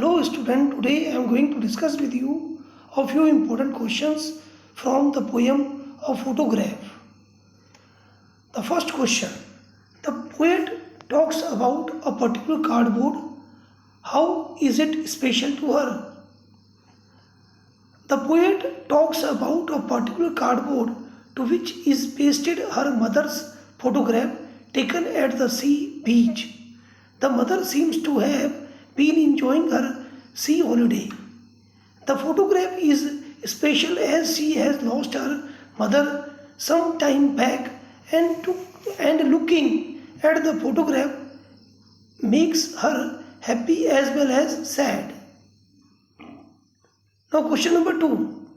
Hello student, today I am going to discuss with you a few important questions from the poem A Photograph. The first question, the poet talks about a particular cardboard. How is it special to her? The poet talks about a particular cardboard to which is pasted her mother's photograph taken at the sea beach. The mother seems to have been enjoying her sea holiday. The photograph is special as she has lost her mother some time back and looking at the photograph makes her happy as well as sad. Now question number 2.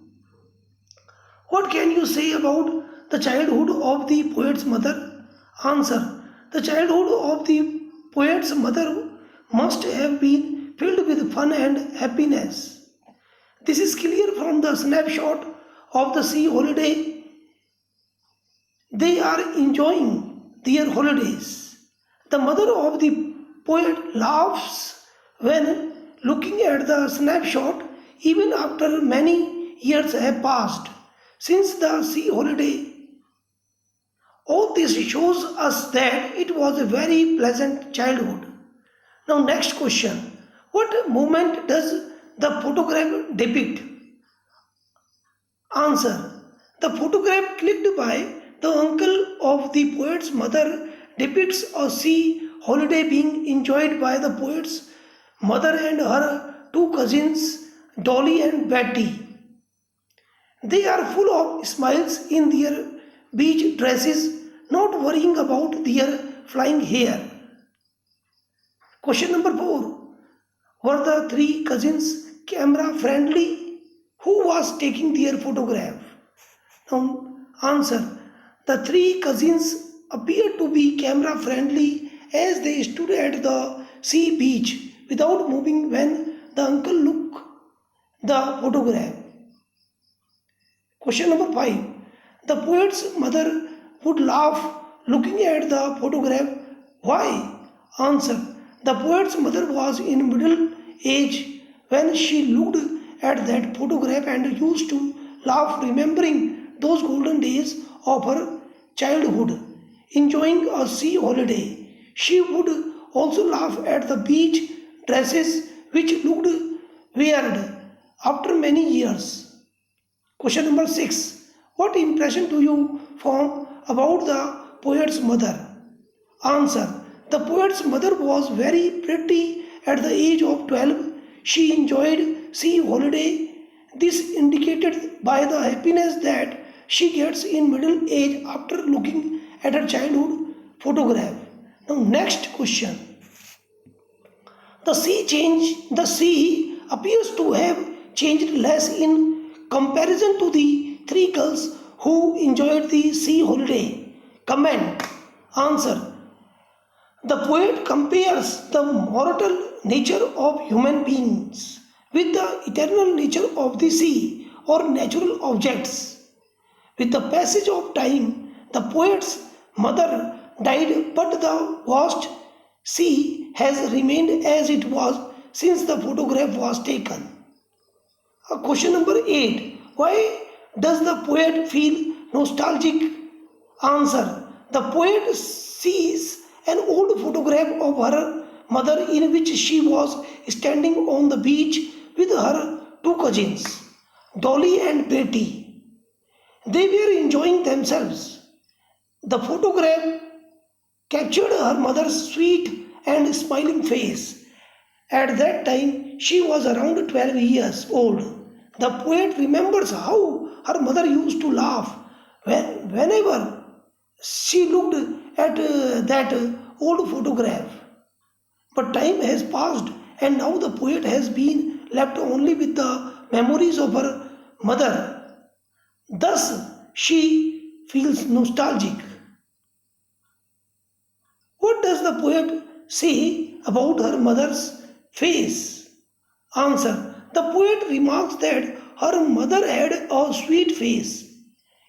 What can you say about the childhood of the poet's mother? Answer. The childhood of the poet's mother must have been filled with fun and happiness. This is clear from the snapshot of the sea holiday. They are enjoying their holidays. The mother of the poet laughs when looking at the snapshot even after many years have passed since the sea holiday. All this shows us that it was a very pleasant childhood. Now next question. What moment does the photograph depict? Answer. The photograph clicked by the uncle of the poet's mother depicts a sea holiday being enjoyed by the poet's mother and her two cousins Dolly and Betty. They are full of smiles in their beach dresses, not worrying about their flying hair. Question number 4. Were the three cousins camera friendly? Who was taking their photograph? Now, answer. The three cousins appeared to be camera friendly as they stood at the sea beach without moving when the uncle looked the photograph. Question number 5. The poet's mother would laugh looking at the photograph. Why? Answer. The poet's mother was in middle age when she looked at that photograph and used to laugh remembering those golden days of her childhood, enjoying a sea holiday. She would also laugh at the beach dresses which looked weird after many years. Question number 6. What impression do you form about the poet's mother? Answer. The poet's mother was very pretty at the age of 12. She enjoyed sea holiday. This indicated by the happiness that she gets in middle age after looking at her childhood photograph. Now next question. The sea appears to have changed less in comparison to the three girls who enjoyed the sea holiday. Comment. Answer. The poet compares the mortal nature of human beings with the eternal nature of the sea or natural objects. With the passage of time, the poet's mother died, but the vast sea has remained as it was since the photograph was taken. Question number 8. Why does the poet feel nostalgic? Answer. The poet sees an old photograph of her mother in which she was standing on the beach with her two cousins, Dolly and Betty. They were enjoying themselves. The photograph captured her mother's sweet and smiling face. At that time, she was around 12 years old. The poet remembers how her mother used to laugh whenever she looked at that old photograph. But time has passed and now the poet has been left only with the memories of her mother. Thus, she feels nostalgic. What does the poet say about her mother's face? Answer. The poet remarks that her mother had a sweet face,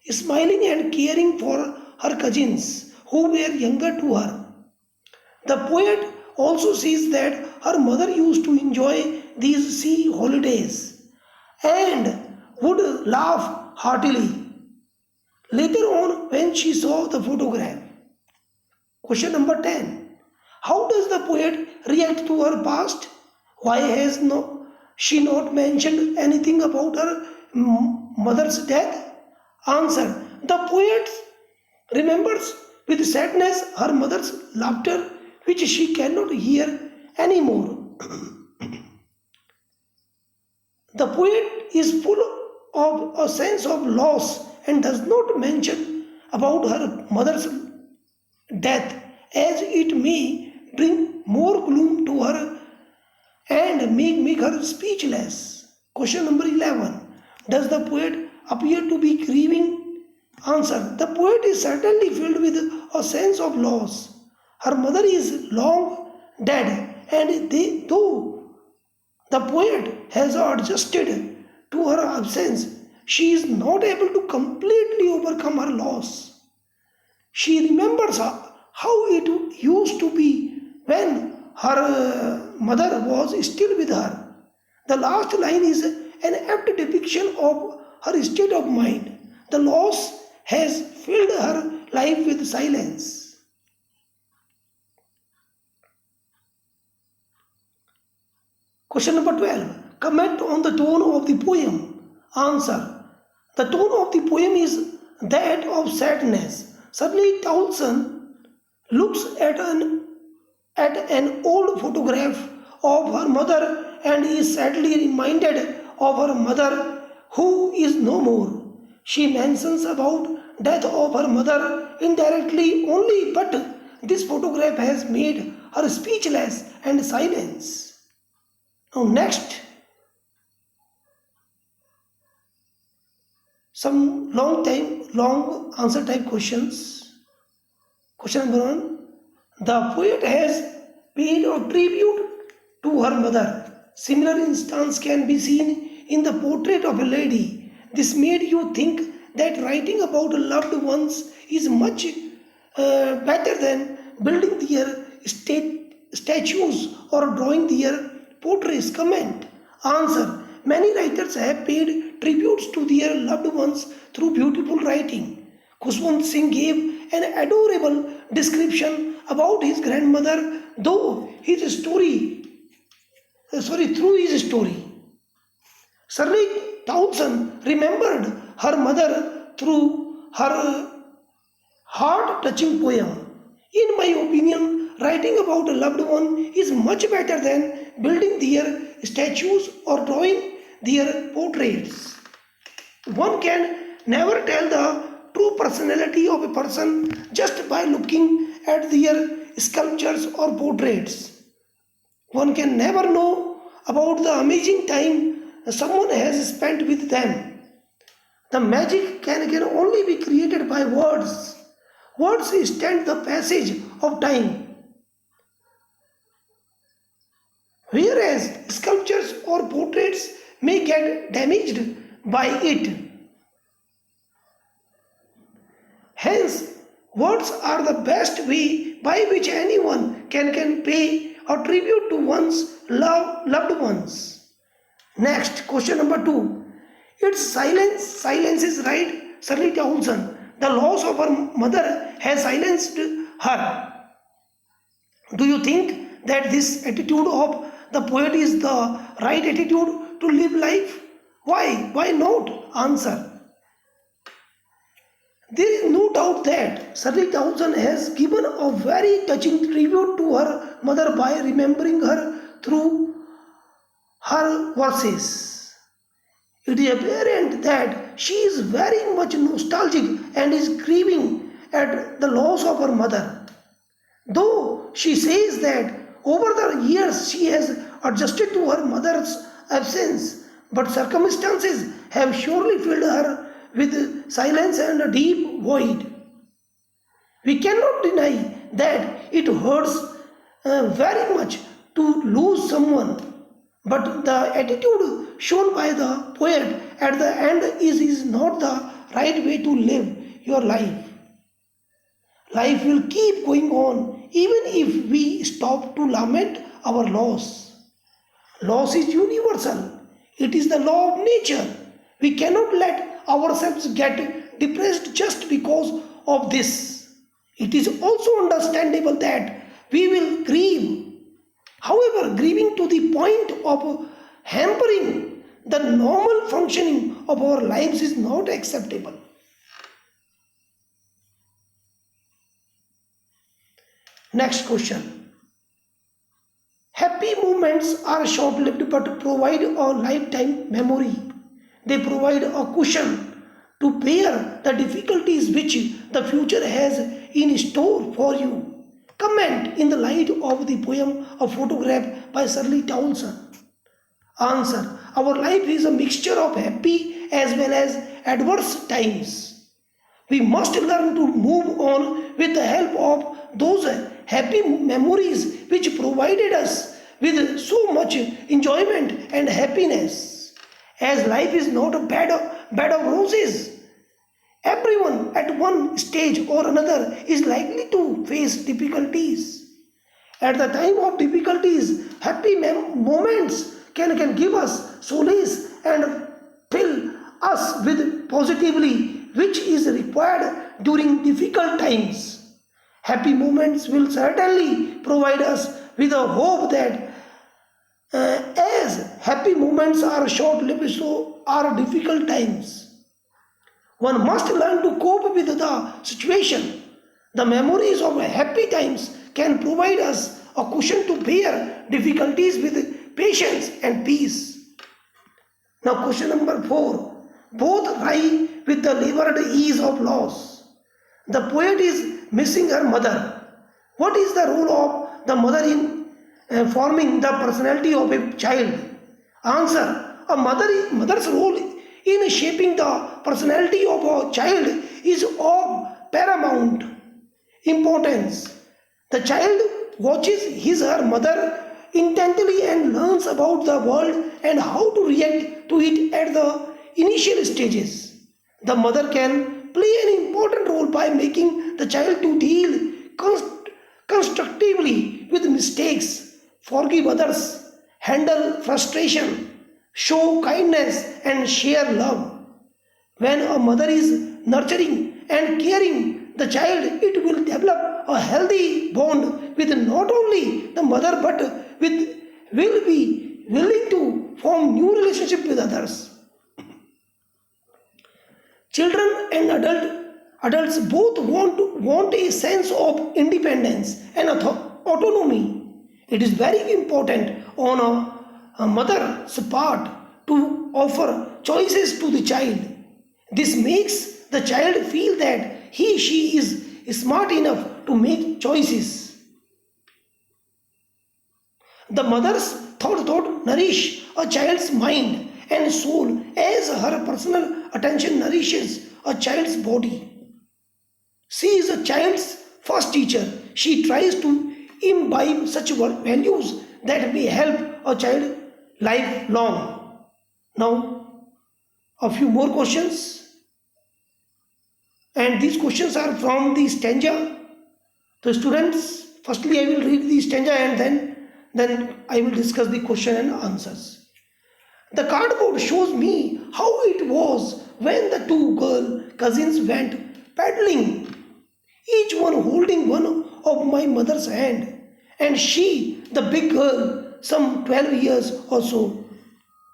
smiling and caring for her cousins who were younger to her. The poet also says that her mother used to enjoy these sea holidays and would laugh heartily. Later on, when she saw the photograph, question number 10. How does the poet react to her past? Why has she not mentioned anything about her mother's death? Answer. The poet remembers with sadness her mother's laughter, which she cannot hear anymore. The poet is full of a sense of loss and does not mention about her mother's death, as it may bring more gloom to her and make her speechless. Question number 11. Does the poet appear to be grieving? Answer. The poet is certainly filled with a sense of loss. Her mother is long dead, and though the poet has adjusted to her absence, she is not able to completely overcome her loss. She remembers how it used to be when her mother was still with her. The last line is an apt depiction of her state of mind. The loss has filled her life with silence. Question number 12. Comment on the tone of the poem. Answer. The tone of the poem is that of sadness. Suddenly Townsend looks at an old photograph of her mother and is sadly reminded of her mother who is no more. She mentions about death of her mother indirectly only, but this photograph has made her speechless and silence. Now next, some long answer type questions. Question number 1. The poet has paid a tribute to her mother. Similar instance can be seen in the portrait of a lady. This made you think that writing about loved ones is much better than building their statues or drawing their portraits. Comment. Answer. Many writers have paid tributes to their loved ones through beautiful writing. Kushwant Singh gave an adorable description about his grandmother, through his story. Shirley Townsend remembered her mother through her heart-touching poem. In my opinion, writing about a loved one is much better than building their statues or drawing their portraits. One can never tell the true personality of a person just by looking at their sculptures or portraits. One can never know about the amazing time someone has spent with them. The magic can only be created by words. Words stand the passage of time, whereas sculptures or portraits may get damaged by it. Hence, words are the best way by which anyone can pay a tribute to one's loved ones. Next, question number 2. It's silence. Silence is right, Shirley Townsend. The loss of her mother has silenced her. Do you think that this attitude of the poet is the right attitude to live life? Why? Why not? Answer. There is no doubt that Shirley Townsend has given a very touching tribute to her mother by remembering her through her verses. It is apparent that she is very much nostalgic and is grieving at the loss of her mother. Though she says that over the years she has adjusted to her mother's absence, but circumstances have surely filled her with silence and a deep void. We cannot deny that it hurts very much to lose someone, but the attitude shown by the poet at the end is not the right way to live your life. Life will keep going on even if we stop to lament our loss. Loss is universal. It is the law of nature. We cannot let ourselves get depressed just because of this. It is also understandable that we will grieve. However, grieving to the point of hampering the normal functioning of our lives is not acceptable. Next question. Happy moments are short lived but provide a lifetime memory. They provide a cushion to bear the difficulties which the future has in store for you. Comment in the light of the poem A Photograph by Shirley Townsend. Answer. Our life is a mixture of happy as well as adverse times. We must learn to move on with the help of those happy memories which provided us with so much enjoyment and happiness. As life is not a bed of roses, everyone at one stage or another is likely to face difficulties. At the time of difficulties, happy moments can give us solace and fill us with positively, which is required during difficult times. Happy moments will certainly provide us with a hope that as happy moments are short lived, so are difficult times. One must learn to cope with the situation. The memories of happy times can provide us a cushion to bear difficulties with patience and peace. Now, question number 4. Both lie with the labored ease of loss. The poet is missing her mother. What is the role of the mother in forming the personality of a child? Answer. Mother's role in shaping the personality of a child is of paramount importance. The child watches his or her mother intently and learns about the world and how to react to it at the initial stages. The mother can play an important role by making the child to deal constructively with mistakes, forgive others, handle frustration, show kindness, and share love. When a mother is nurturing and caring the child, it will develop a healthy bond with not only the mother but with will be willing to form new relationship with others. Children and adults both want a sense of independence and autonomy. It is very important on a mother's part to offer choices to the child. This makes the child feel that she is smart enough to make choices. The mother's thought nourish a child's mind and soul as her personal attention nourishes a child's body. She is a child's first teacher. She tries to imbibe such values that may help a child lifelong. Now, a few more questions, and these questions are from the stanza. So, students, firstly I will read the stanza and then I will discuss the question and answers. The cardboard shows me how it was when the two girl cousins went paddling, each one holding one of my mother's hand, and she, the big girl, some 12 years or so.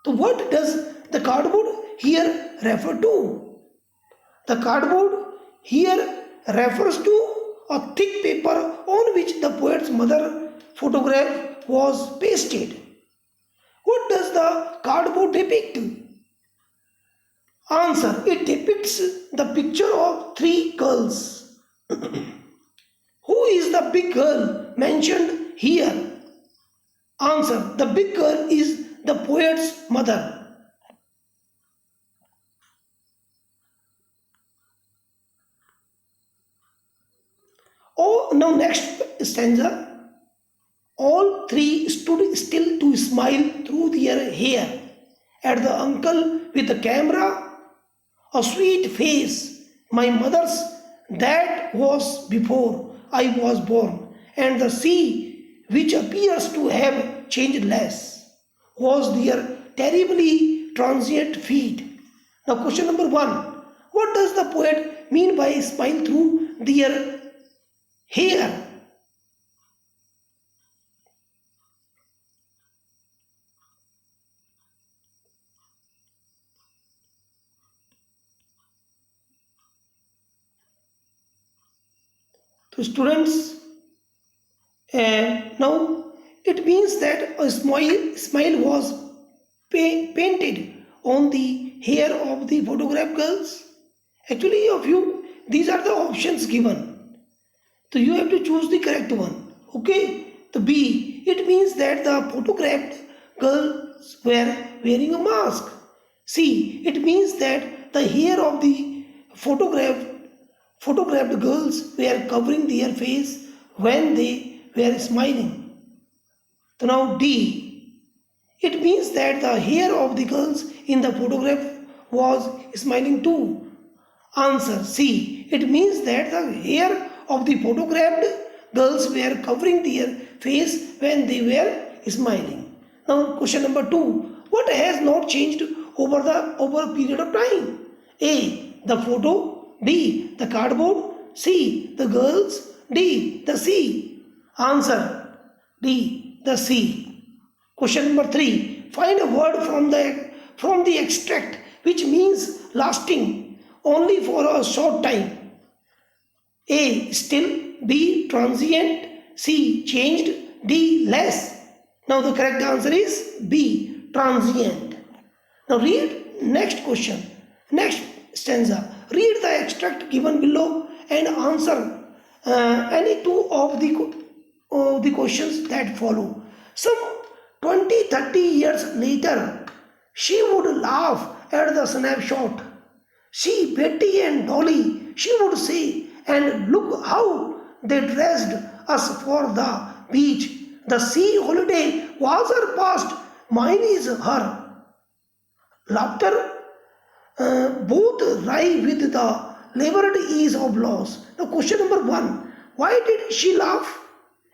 So what does the cardboard here refer to? The cardboard here refers to a thick paper on which the poet's mother photograph was pasted. What does the cardboard depict? Answer. It depicts the picture of three girls. Who is the big girl mentioned here? Answer. The big girl is the poet's mother. Oh, now next stanza. All three stood still to smile through their hair at the uncle with the camera, a sweet face, my mother's that was before I was born, and the sea which appears to have changed less. was their terribly transient feat. Now, question number one. What does the poet mean by smile through their hair? So, students, now it means that a smile was painted on the hair of the photograph girls. Actually, of you, these are the options given. So you have to choose the correct one. Okay. The B. It means that the photographed girls were wearing a mask. C. It means that the hair of the photographed girls were covering their face when they were smiling. So now D. It means that the hair of the girls in the photograph was smiling too. Answer C. It means that the hair of the photographed girls were covering their face when they were smiling. Now question number 2. What has not changed over a period of time? A. The photo. B. The cardboard. C. The girls. D. The sea. Answer D. The sea. Question number 3. Find a word from the extract which means lasting only for a short time. A. Still. B. Transient. C. Changed. D. Less. Now the correct answer is B. Transient. Now read next question. Next stanza. Read the extract given below and answer any two of the questions that follow. Some 20-30 years later, she would laugh at the snapshot. She, Betty and Dolly, she would say, and look how they dressed us for the beach. The sea holiday was her past, mine is her. Laughter both ride with the labored ease of loss. Now, question number 1. Why did she laugh?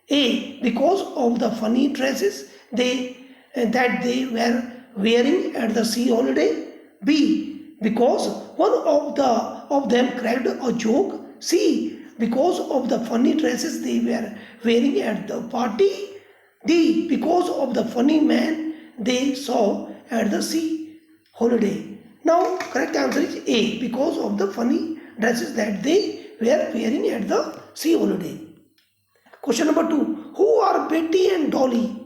A. Because of the funny dresses that they were wearing at the sea holiday. B. Because one of them cracked a joke. C. Because of the funny dresses they were wearing at the party. D. Because of the funny man they saw at the sea holiday. Now, correct answer is A. Because of the funny dresses that they were wearing at the sea holiday. Question number 2. Who are Betty and Dolly?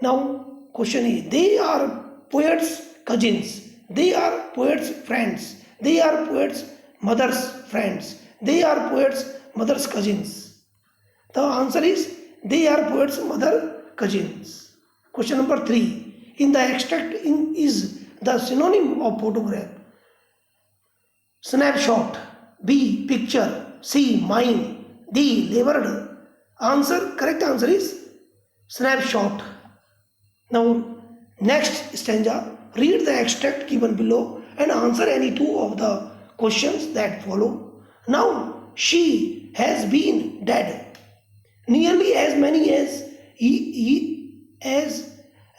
Now, question A. They are poets' cousins. They are poets' friends. They are poets' mother's friends. They are poets' mother's cousins. The answer is they are poets' mother cousins. Question number 3. In the extract is the synonym of photograph. Snapshot. B. Picture. C. Mine. D. Labored. Correct answer is snapshot. Now, next stanza. Read the extract given below and answer any two of the questions that follow. Now, she has been dead nearly as many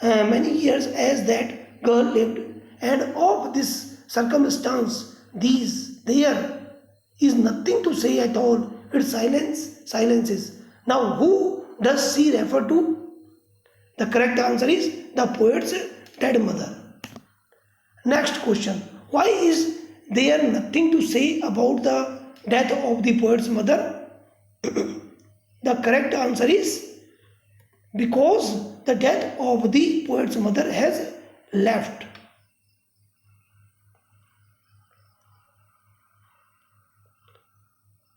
many years as that girl lived, and of this circumstance, there is nothing to say at all. It's silences. Now, who does she refer to? The correct answer is the poet's dead mother. Next question. Why is there nothing to say about the death of the poet's mother? The correct answer is because the death of the poet's mother has left.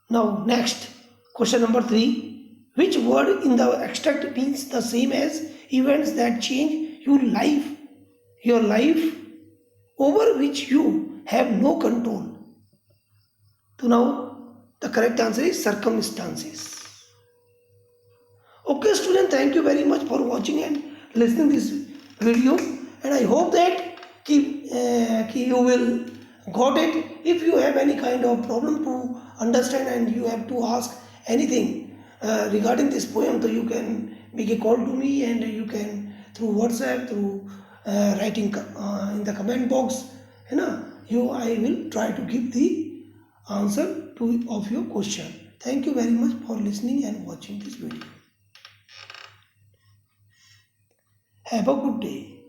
Now, next question number 3. Which word in the extract means the same as events that change your life over which you have no control? So now the correct answer is circumstances. Okay, student, thank you very much for watching and listening this video, and I hope that you will got it. If you have any kind of problem to understand and you have to ask anything regarding this poem, so you can make a call to me and you can through WhatsApp, through writing in the comment box. है ना, you I will try to give the answer to of your question. Thank you very much for listening and watching this video. Have a good day.